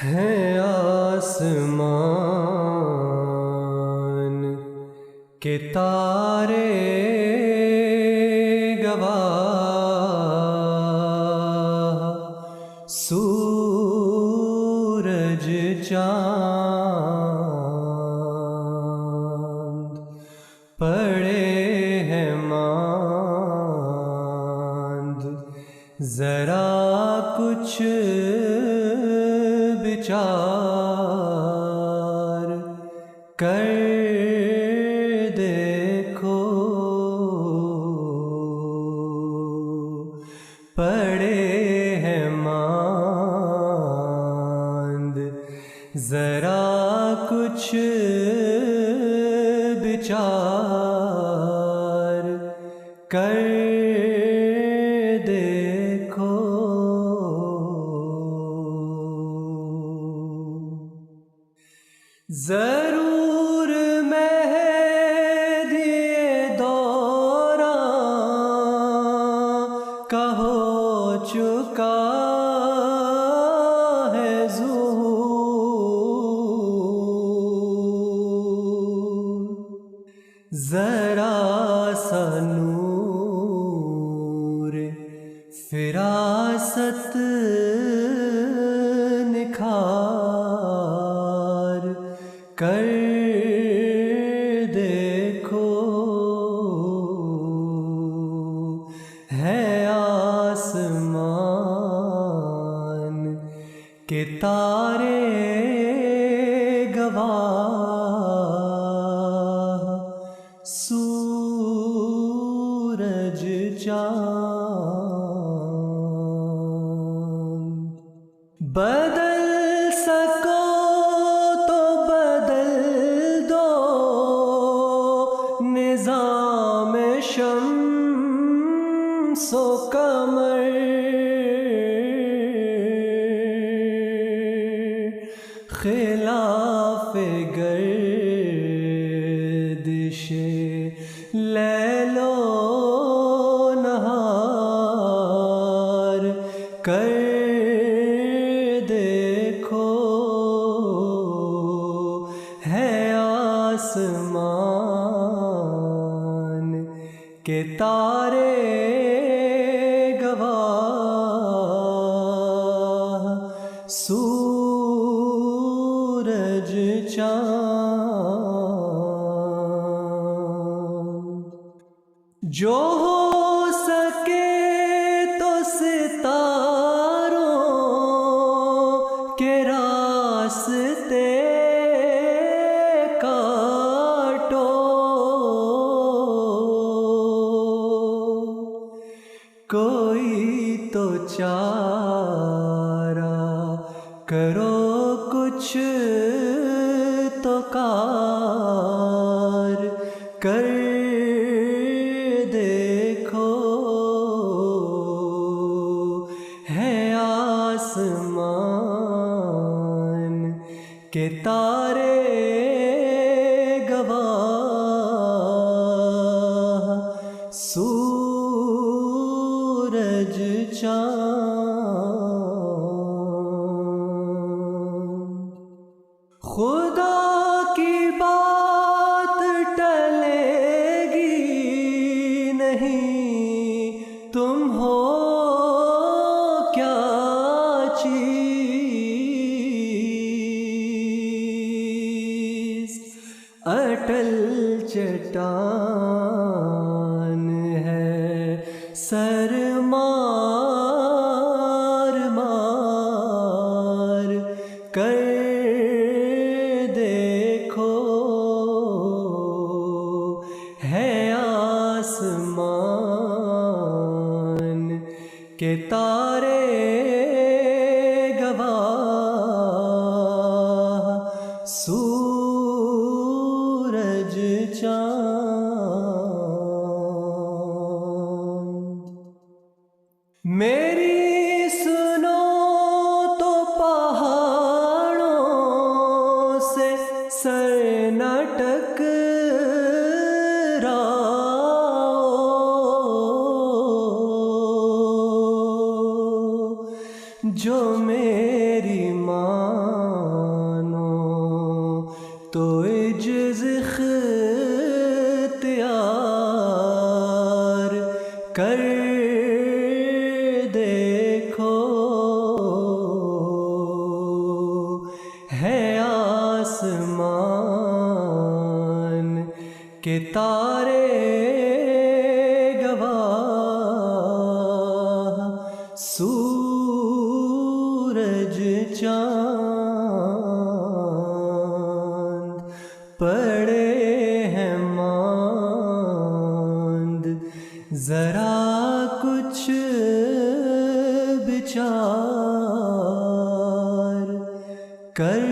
ہیں آسمان کے تارے گواہ، سورج چاند پڑے ہیں ماند، ذرا کچھ بچار کر دیکھو، پڑے ہیں ماند، ذرا کچھ بچار کر دیکھو۔ ضرور مہدی دوراں کا ہو چکا ہے ظہور، ذرا سا نور فراست نکھار کر دیکھو، ہے آسمان کے تارے گواہ، سورج چاند۔ بدل سکو تو بدل دو نظام شمس و قمر، خلاف گردش لیل و نہار کر دیکھو، ہے آسمان کے تارے گواہ، سورج چاند۔ جو ہو سکے تو ستاروں کے راستے کاٹو، کوئی تو چارہ کرو، کچھ تو کار کر دیکھو، ہے آسمان کے تارے گواہ، سورج چاند۔ خدا کی بات ٹلے گی نہیں، تم ہو کیا چیز، اٹل چٹان ہے سر مار مار کر دیکھو، ہے آسمان کے تارے گواہ، سورج چاند۔ میری سنو تو پہاڑوں سے سر نہ ٹکراؤ، جو میں میری مانو تو عجز اختیار کر دیکھو، ہے آسمان کے تارے گواہ، سورج چاند پڑے ہیں ماند، ذرا کچھ بچار کر